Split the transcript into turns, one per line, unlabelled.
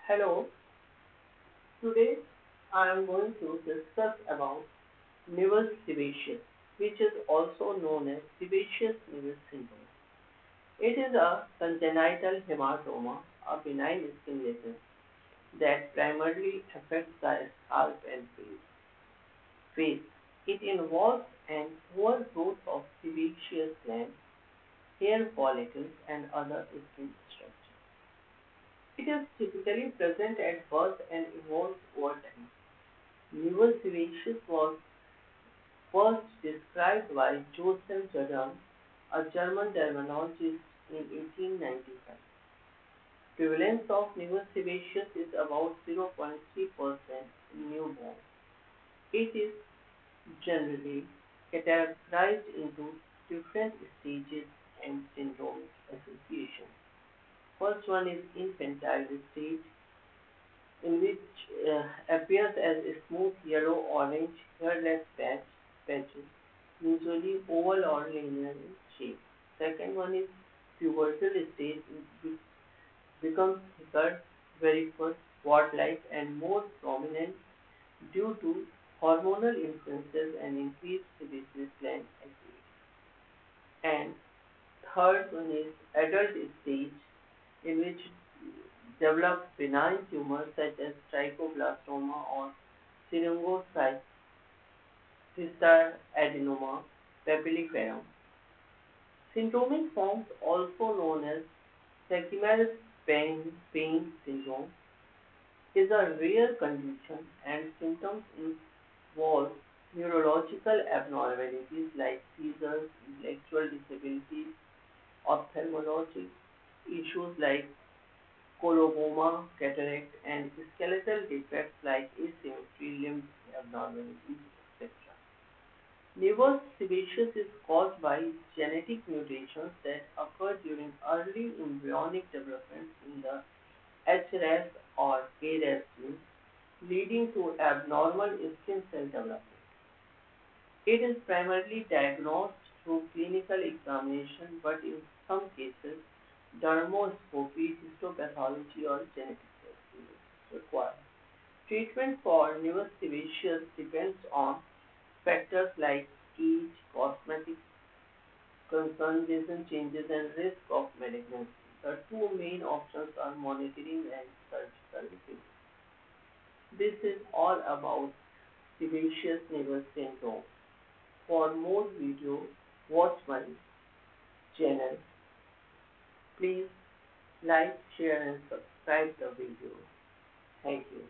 Hello, today I am going to discuss about Nevus sebaceous, which is also known as sebaceous nevus syndrome. It is a congenital hamartoma, a benign skin lesion that primarily affects the scalp and face. It involves an overgrowth of sebaceous glands, hair follicles, and other skin structures. It is typically present at birth and evolves over time. Nevus sebaceous was first described by Joseph Jadam, a German dermatologist, in 1895. Prevalence of nevus sebaceous is about 0.3% in newborns. It is generally categorized into different stages and syndromic associations. First one is infantile stage, in which appears as a smooth yellow-orange hairless patches, usually oval or linear in shape. Second one is pubertal stage, which becomes thicker, varicose, wart-like, and more prominent due to hormonal influences and increased sebaceous gland activity. And third one is adult stage, in which develop benign tumors such as trichoblastoma or adenoma papilliferum. Syndromic forms, also known as Sekimel's pain syndrome, is a rare condition and symptoms involve neurological abnormalities like seizures, intellectual disabilities, ophthalmologic issues like coloboma, cataract, and skeletal defects like asymmetry, limb abnormalities, etc. Nevus sebaceous is caused by genetic mutations that occur during early embryonic development in the HRAS or KRAS gene, leading to abnormal skin cell development. It is primarily diagnosed through clinical examination, but in some cases, dermoscopy, histopathology, or genetic testing is required. Treatment for nevus sebaceous depends on factors like age, cosmetic concern, vision changes, and risk of malignancy. The two main options are monitoring and surgical treatment. This is all about sebaceous nevus syndrome. For more video, watch my channel. Please like, share, and subscribe the video. Thank you.